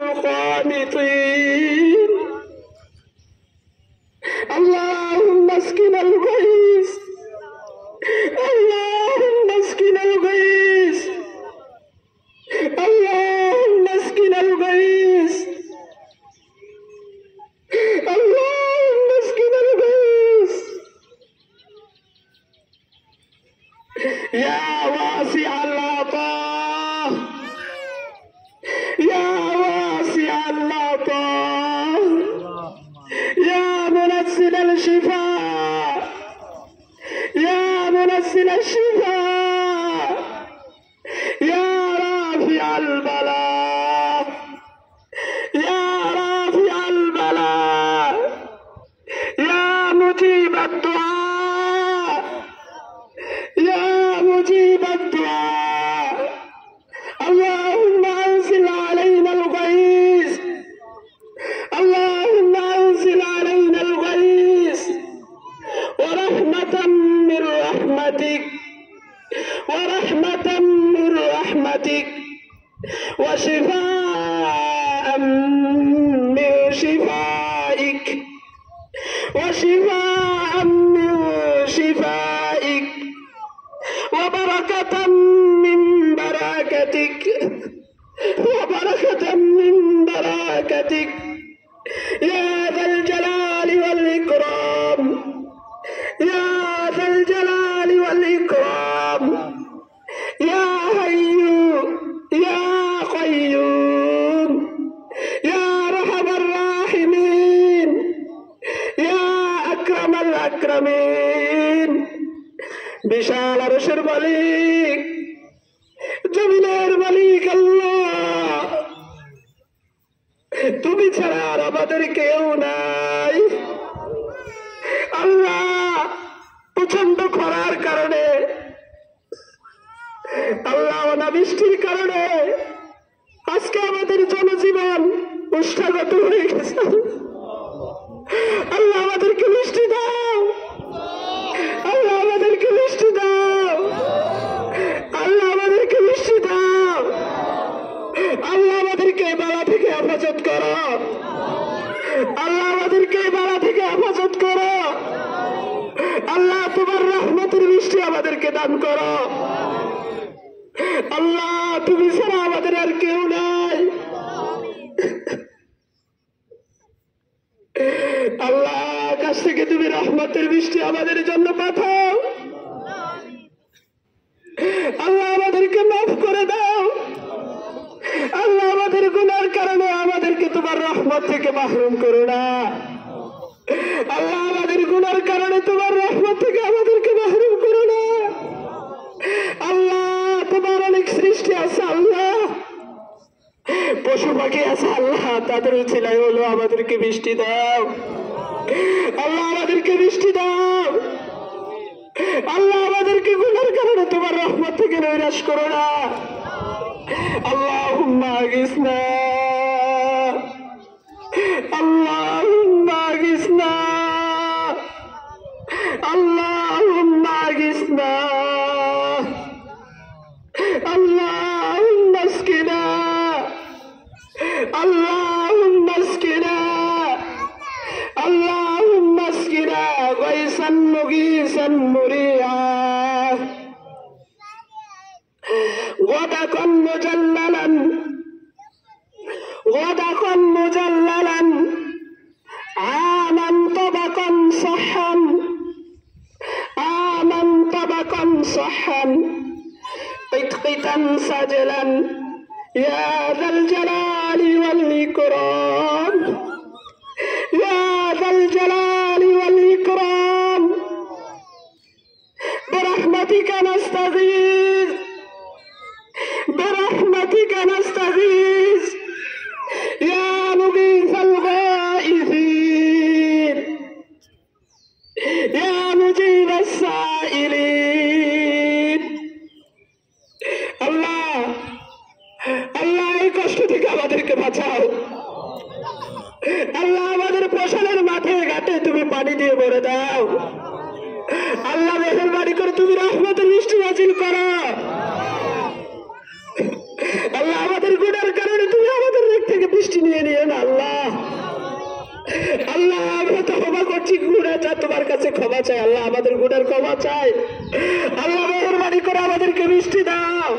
القانطين اللهم اسقنا الغيث اللهم اسقنا الغيث اللهم اسقنا الغيث اللهم اسقنا الغيث يا واسع العطاء يا واسع العطاء يا منزل الشفاء يا منزل الشفاء يا رافع البلاء يا رافع البلاء يا مجيب الدعاء يا مجيب الدعاء اللهم انزل علينا الغيث اللهم انزل علينا الغيث ورحمة من رحمتك ورحمة من رحمتك وشفاء من شفائك وشفاء من شفائك وبركة من بركتك وبركة من بركتك يا ذا الجلال والإكرام يا ذا الجلال والإكرام يا حي يا قيوم يا أرحم الراحمين يا أكرم الأكرمين বিশাল আরশের মালিক জমিনের মালিক আল্লাহ তুমি ছাড়া আর আমাদের কেউ নাই আল্লাহ প্রচন্ড খরার কারণে আল্লাহ অনাবৃষ্টির কারণে আজকে আমাদের জনজীবন উষ্ঠাগত হয়ে গেছে আল্লাহ আমাদেরকে বৃষ্টি দাও আল্লাহ আমাদেরকে বৃষ্টি দাও আল্লাহ আমাদেরকে বৃষ্টি দাও আল্লাহ আমাদেরকে বালা থেকে হেফাজত করো আল্লাহ আমাদেরকে বালা থেকে হেফাজত করো আল্লাহ তোমার রহমতের বৃষ্টি আমাদেরকে দান করো আল্লাহ তুমি ছাড়া আমাদের আর কেউ নাই আল্লাহ কাছ থেকে তুমি রহমতের বৃষ্টি আমাদের জন্য পাঠাও আল্লাহ আমাদেরকে মাফ করে দাও আল্লাহ আমাদের গুনার কারণে আমাদেরকে তোমার রহমত থেকে মাহরুম করো না আল্লাহ আমাদের গুনার কারণে তোমার রহমত থেকে আমাদেরকে মাহরুম করো না আল্লাহ তোমার অনেক সৃষ্টি আছে আল্লাহ পশু পাখি আছে আল্লাহ তাদের উছিলায় হলো আমাদেরকে বৃষ্টি দাও আল্লাহ আমাদেরকে বৃষ্টি দাও আল্লাহ আমাদেরকে গুনার কারণে তোমার রহমত থেকে নৈরাশ করো না আল্লাহুম্মা আগিসনা আল্লাহুম্মা আগিসনা আল্লাহুম্মা আগিসনা আল্লাহুম্মা আসকিনা আল্লাহুম্মা আসকিনা আল্লাহুম্মা আসকিনা গায়সান মুগীসান মুরিআ غدقا مجللا غدقا مجللا عاما طبقا صحا عاما طبقا صحا قطقطا سجلا يا ذا الجلال والإكرام يا ذا الجلال والإكرام برحمتك نستغيث برحمتك نستغيث বৃষ্টি নিয়ে নিয়ে না আল্লাহ। আল্লাহ আমরা তো ক্ষমা করছি, গুনাহ চাই তোমার কাছে ক্ষমা চাই আল্লাহ, আমাদের গুনার ক্ষমা চাই আল্লাহ, মেহেরবানি করে আমাদেরকে বৃষ্টি দাও।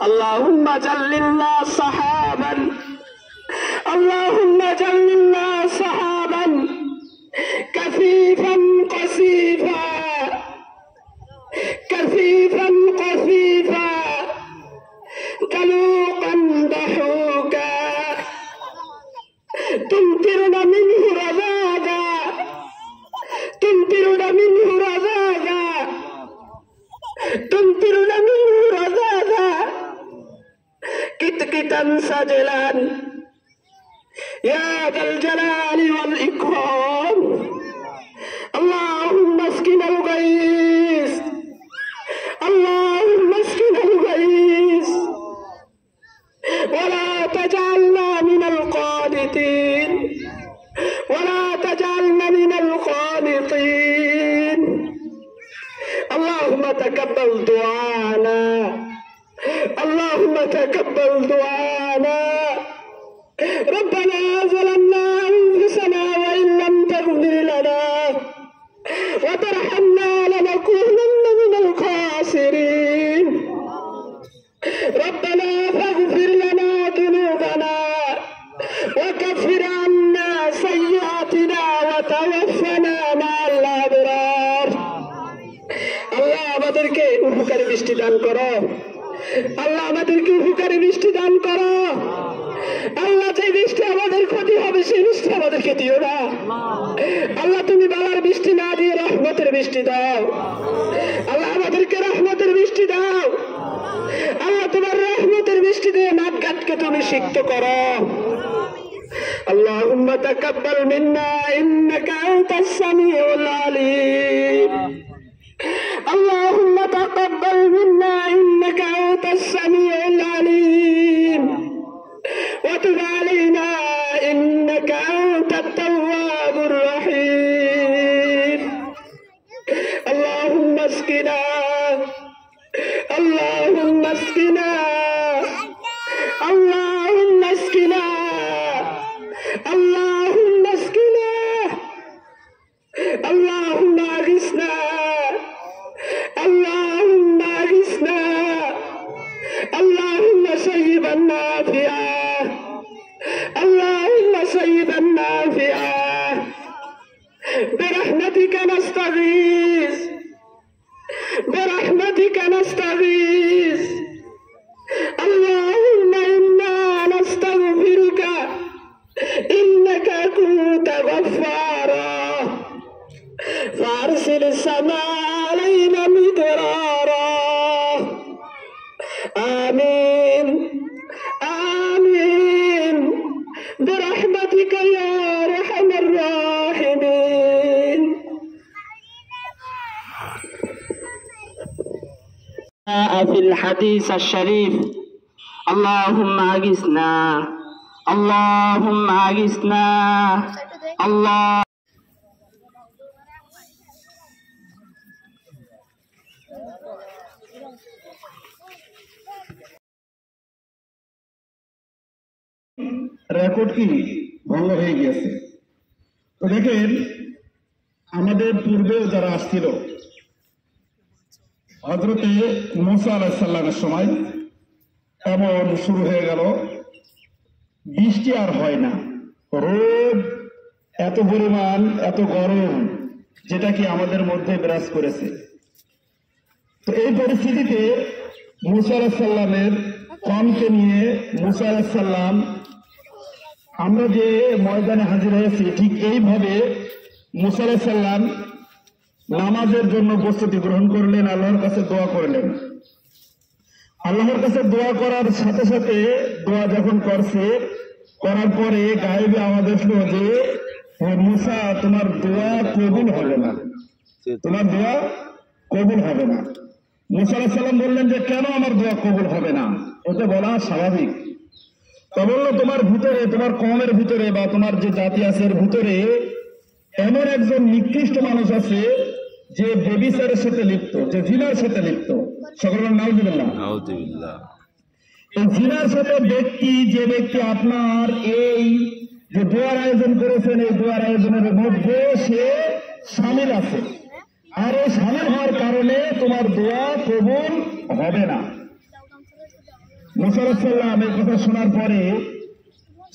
আল্লাহুম্মা জাল্লিলনা সাহাবান, আল্লাহুম্মা জাল্লিলনা সাহাবান কাসীফান কাসীফা কাসীফান কাসীফা কালুকান দাহুকা تمطرنا منه رذاذا تمطرنا منه رذاذا تمطرنا منه رذاذا كتكتا سجلا يا ذا الجلال والإكرام. اللهم اسقنا الغيث، اللهم اسقنا الغيث ولا تجعلنا من القانطين، ولا تجعلنا من القانطين. اللهم تقبل دعانا، اللهم تقبل دعانا. ربنا ظلمنا أنفسنا وإن لم تغفر لنا وترحمنا لنكونن من الخاسرين. ربنا فاغفر لنا ذنوبنا وكفر عنا سيئاتنا وتوفنا مع الأبرار. আল্লাহ আমাদেরকে উপকারী বৃষ্টি দান করো, আল্লাহ আমাদেরকে উপকারী বৃষ্টি দান করো। আল্লাহ যে বৃষ্টি আমাদের ক্ষতি হবে সেই বৃষ্টি আমাদেরকে দিও না আল্লাহ, তুমি বালার বৃষ্টি না দিয়ে রহমতের বৃষ্টি দাও আল্লাহ, আমাদেরকে রহমতের বৃষ্টি দাও আল্লাহ, তোমার রহমতের বৃষ্টি দিয়ে নাটঘাটকে তুমি সিক্ত করো। আল্লাহুম্মা তাকাব্বাল মিন্না ইন্নাকা আনতাস সামিউল আলিম। আল্লাহুম্মা তাকাব্বাল মিন্না ইন্নাকা আনতাস সামিউল আলিম ওয়া তুব আলাইনা ইন্নাকা আনতাত তাওয়াবুর রহিম। আল্লাহুম্মা আসকিনা اللهم اسقنا اللهم اسقنا اللهم اسقنا اللهم اغثنا اللهم اغثنا اللهم صيبا نافعا اللهم صيبا نافعا برحمتك نستغيث برحمتك نستغيث. اللهم إنا نستغفرك إنك كنت غفارا فأرسل السماء علينا مدرارا. آمين آمين برحمتك يا أرحم الراحمين. في الحديث الشريف اللهم أغثنا اللهم أغثنا الله. রেকর্ড কি ভঙ্গ হয়ে গিয়েছে। তো দেখেন আমাদের পূর্বেও যারা আসছিল হযরতে মুসা আলাইহিস সালামের সময় এমন শুরু হয়ে গেল, বৃষ্টি আর হয় না, রোদ এত পরিমাণ, এত গরম, যেটা কি আমাদের মধ্যে বিরাজ করেছে। তো এই পরিস্থিতিতে মুসা আলাইহিস সালামের কওমকে নিয়ে মুসা আলাইহিস সালাম, আমরা যে ময়দানে হাজির হয়েছি ঠিক এইভাবে মুসা আলাইহিস সালাম নামাজের জন্য প্রস্তুতি গ্রহণ করলেন, আল্লাহর কাছে দোয়া করলেন। আল্লাহর কাছে দোয়া করার সাথে সাথে দোয়া যখন করছে, করার পরে গায়েবে আওয়াজ আসলো যে মুসা তোমার দোয়া কবুল হবে না, তোমার দোয়া কবুল হবে না। মুসা আলাইহিস সালাম বললেন যে কেন আমার দোয়া কবুল হবে না? এটা বলা স্বাভাবিক। তা বললো তোমার ভিতরে, তোমার কওমের ভিতরে বা তোমার যে জাতি আছে এর ভিতরে এমন একজন নিকৃষ্ট মানুষ আছে যে ব্যভিচারের সাথে লিপ্ত, যে জিনার সাথে লিপ্ত। সকলের নাউযুবিল্লাহ। এই জিনার সাথে যে ব্যক্তি আপনার এই যে দোয়ার আয়োজন করেছেন, এই দোয়ার আয়োজনের মধ্যে সে শামিল আছে, আর এই শামিল হওয়ার কারণে তোমার দোয়া কবুল হবে না। মুসা আলাইহিস সালাম এই কথা শোনার পরে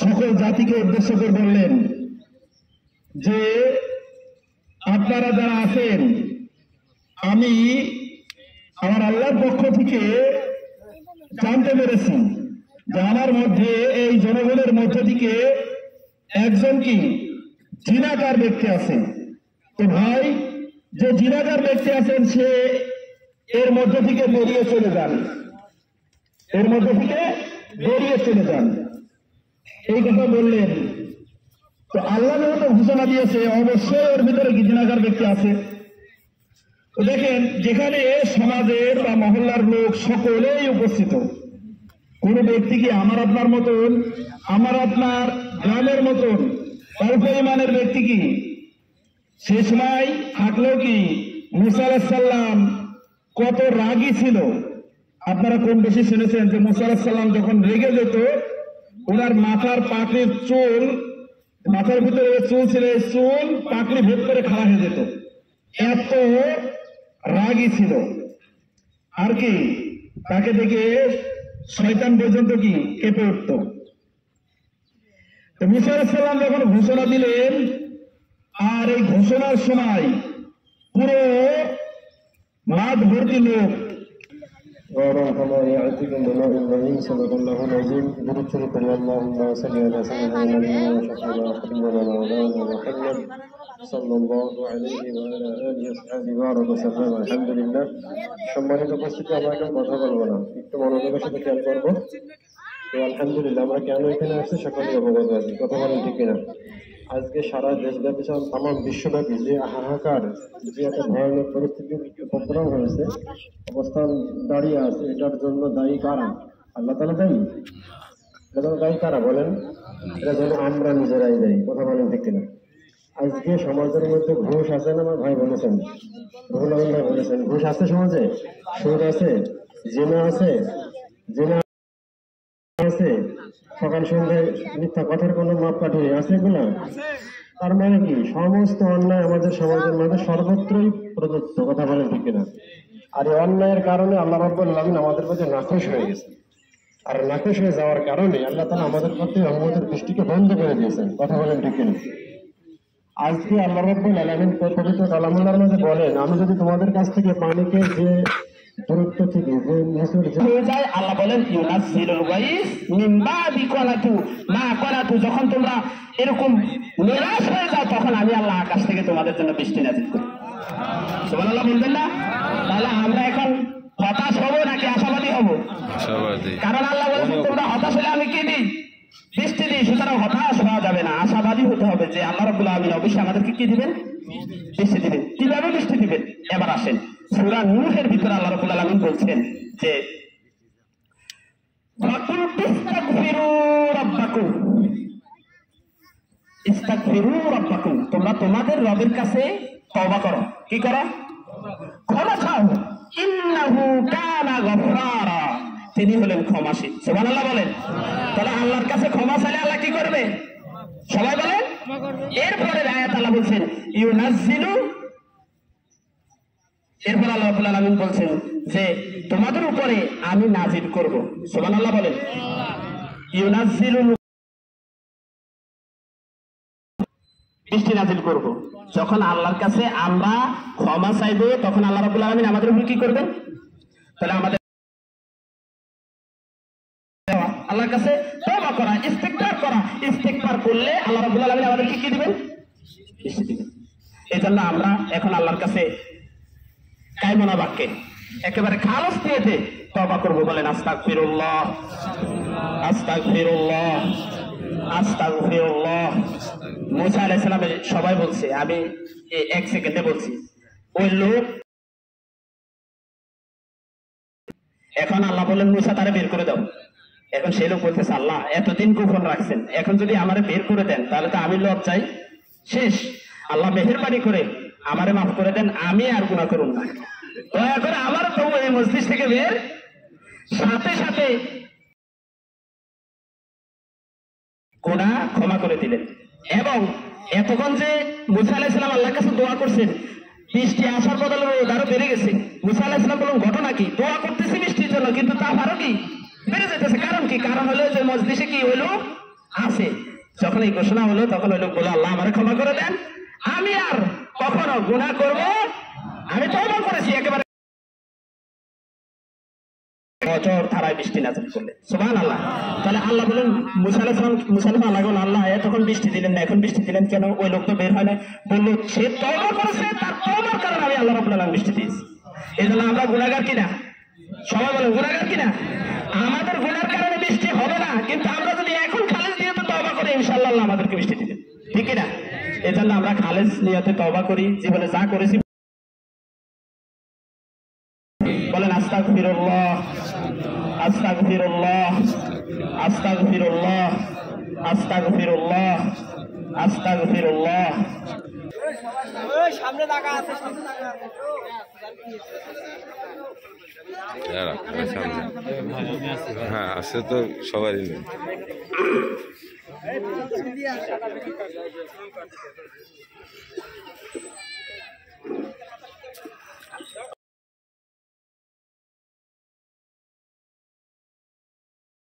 সকল জাতিকে উদ্দেশ্য করে বললেন যে আপনারা যারা আছেন, আমি আমার আল্লাহর পক্ষ থেকে জানতে পেরেছি যে আমার মধ্যে এই জনগণের মধ্যে থেকে একজন কি জিনাকার ব্যক্তি আছে। তো ভাই, যে জিনাকার ব্যক্তি আছেন সে এর মধ্যে থেকে বেরিয়ে চলে যান, এর মধ্যে থেকে বেরিয়ে চলে যান, এই কথা বললেন। তো আল্লাহ তো ঘোষণা দিয়েছে অবশ্যই ওর ভিতরে কি জিনাকার ব্যক্তি আছে। তো দেখেন, যেখানে সমাজের বা মহল্লার লোক সকলেই উপস্থিত, কোন ব্যক্তি কি আমার আপনার মতন, আমার আপনার গ্রামের মতন অল্প ইমানের ব্যক্তি কি সে সময় থাকলেও কি মুসা আলাইহিস সালাম কত রাগী ছিল। আপনারা কম বেশি শুনেছেন যে মুসা আলাইহিস সালাম যখন রেগে যেত, ওনার মাথার পাকড়ির চুল, মাথার ভিতরে চুল ছিল, এই চুল পাকড়ি ভেদ করে খাড়া হয়ে যেত, এত রাগী ছিল। আর কি তাকে দেখে শয়তান পর্যন্ত কি কেঁপে উঠত। মুসা আলাইহিস সালাম যখন ঘোষণা দিলেন, আর এই ঘোষণার সময় পুরো মাঠ ভর্তি লোক وما يعتكم بماء الرحيم صدق الله العظيم بركة اللهم صل على سيدنا نبينا وشفيعنا وحبيبنا مولانا محمد صلى الله عليه وعلى آله وصحبه وبارك وسلم الحمد لله। সম্মানিত উপস্থিতি, আমরা এখন কথা বলবো না, একটু মনোযোগের সাথে খেয়াল করবো। তো আলহামদুলিল্লাহ, আমরা কেন এখানে আসছি সকলেই অবগত আছি, কথা বলেন ঠিক কিনা? আজকে সারা দেশব্যাপী তাম বিশ্বব্যাপী যে হাহাকার, যে একটা ভয়ানক পরিস্থিতির উপক্রম হয়েছে, অবস্থান দাঁড়িয়ে আছে, এটার জন্য দায়ী কারা? আল্লাহ তাআলা দায়ী? এটার জন্য দায়ী কারা বলেন? এটা যেন আমরা নিজেরাই দায়ী, কথা বলেন ঠিক কিনা? আজকে সমাজের মধ্যে ঘুষ আছে না? আমার ভাই বলেছেন, রুহুল আমিন ভাই বলেছেন, ঘুষ আছে সমাজে, সুদ আছে, জিনা আছে, জিনা আছে, সকাল সন্ধ্যায় মিথ্যা কথার কোনো মাপকাঠি আছে কিনা? তার মানে কি সমস্ত অন্যায় আমাদের সমাজের মধ্যে সর্বত্রই প্রদত্ত, কথা বলেন ঠিক কিনা? আর এই অন্যায়ের কারণে আল্লাহ রাব্বুল আলামিন আমাদের প্রতি নাখোশ হয়ে গেছে, আর নাখোশ হয়ে যাওয়ার কারণে আল্লাহ তাআলা আমাদের প্রতি রহমতের দৃষ্টিকে বন্ধ করে দিয়েছেন, কথা বলেন ঠিক কিনা? আজকে আল্লাহ রাব্বুল আলামিন পবিত্র কালামুল্লাহর মধ্যে বলেন, আমি যদি তোমাদের কাছ থেকে পানিকে যে দূরত্ব থেকে যে নিচুর হয়ে যায়, আল্লাহ বলেন ইউনাজ্জিলুল গায়স মিন বাদি কনাতু মা কনাতু, যখন তোমরা এরকম নিরাশ হয়ে যাও তখন আমি আল্লাহ আকাশ থেকে তোমাদের জন্য বৃষ্টি নাযিল করি। সুবহানাল্লাহ বলবেন না? তাহলে আমরা এখন হতাশ হব নাকি আশাবাদী হব? কারণ আল্লাহ বলেন তোমরা হতাশ হলে আমি কি দিই? বৃষ্টি দিই। সুতরাং হতাশ হওয়া যাবে না, আশাবাদী হতে হবে যে আল্লাহ রাব্বুল আলামিন অবশ্যই আমাদেরকে কি দিবেন? বৃষ্টি দিবেন। কিভাবে বৃষ্টি দিবেন? এবার আসেন, সূরা নূহের ভিতরে আল্লাহ রাব্বুল আলামিন বলছেন যে ইস্তাগফিরু রাব্বাকুম, তোমরা তোমাদের রবের কাছে তওবা করো। কি করো? ক্ষমা চাও। ইন্নাহু কানা গফফারা, তিনি হলেন ক্ষমাশীল। সুবহানাল্লাহ বলেন। তাহলে আল্লাহর কাছে ক্ষমা চাইলে আল্লাহ কি করবে? সবাই বলেন। এরপরে আয়াত আল্লাহ বলছেন ইউনাজ্জিলু, এরপর আল্লাহ রাব্বুল আলামিন বলছেন যে তোমাদের উপরে আমি নাজিল করব। সুবহানাল্লাহ বলেন। ইউনাজ্জিলু, বৃষ্টি নাজিল করব। যখন আল্লাহর কাছে আমরা ক্ষমা চাইবো তখন আল্লাহ রাব্বুল আলামিন আমাদের উপর কি করবেন? তাহলে আমাদের আল্লাহর কাছে তওবা করা, ইস্তিগফার করা, ইস্তিগফার করলে আল্লাহ রাব্বুল আলামিন আমাদেরকে কি দিবেন? বৃষ্টি দিবেন। এজন্য আমরা এখন আল্লাহর কাছে কায়মনা বাক্যে একেবারে খালাস দিয়েতে তওবা করব। বলেন আস্তাগফিরুল্লাহ, আস্তাগফিরুল্লাহ, আস্তাগফিরুল্লাহ। মুসা আলাইহিস সালাম সবাই বলছে, আমি এক সেকেন্ডে বলছি। ওই লোক, এখন আল্লাহ বলেন মুসা তারে বের করে দাও। এখন সেই লোক বলতেছে আল্লাহ এতদিন গোপন রাখছেন, এখন যদি আমারে বের করে দেন তাহলে তো আমি লজ্জায় শেষ। আল্লাহ মেহেরবানি করে আমারে মাফ করে দেন, আমি আর গুনাহ করুন না, দয়া করে আমার তো এই মজলিস থেকে বের। সাথে সাথে গুনাহ ক্ষমা করে দিলেন। এবং এতক্ষণ যে মুসা আলাইহিস সালাম আল্লাহর কাছে দোয়া করছেন, বৃষ্টি আসার বদলে রোদ আরো বেড়ে গেছে। মুসা আলাইহিস সালাম বললেন ঘটনা কি? দোয়া করতেছি বৃষ্টির জন্য, কিন্তু তাপ আরো কি বেড়ে যেতেছে। কারণ কি? কারণ হলো যে মজলিসে কি হইলো আছে। যখন এই ঘোষণা হলো তখন ওই লোক বলে, আল্লাহ আমারে ক্ষমা করে দেন, আমি আর কখনো গুনাহ করব, আমি তওবা করেছি। একেবারে বছর ধারায় বৃষ্টি নাজিল করলেন, সুবহানাল্লাহ। তাহলে আল্লাহ বলেন মুসা আলাইহিস সালাম আল্লাহ বলেন, আল্লাহ তখন বৃষ্টি দিলেন না, এখন বৃষ্টি দিলেন কেন? ওই লোক তো বের হয় না, বললো সে তওবা করেছে, তার তওবার কারণে আমি আল্লাহ রাব্বুল আলামিন বৃষ্টি দিয়েছি। এই জন্য আমরা গুনাহগার কিনা? সবাই বলেন গুনাহগার কিনা? আমাদের গুনার কারণে বৃষ্টি হবে না, কিন্তু আমরা যদি এখন খালেজ নিয়তে তওবা করি ইনশাআল্লাহ আল্লাহ আমাদেরকে বৃষ্টি দিবেন, ঠিক কিনা? এই জন্য আমরা খালেজ নিয়তে তওবা করি, জীবনে যা করেছি বলেন আস্তাগফিরুল্লাহ, আস্তাগফিরুল্লাহ, আস্তাগফিরুল্লাহ, আস্তাগফিরুল্লাহ, আস্তাগফিরুল্লাহ। সামনে টাকা আছে, সামনে টাকা আছে। হ্যাঁ আছে তো সবারই নেই।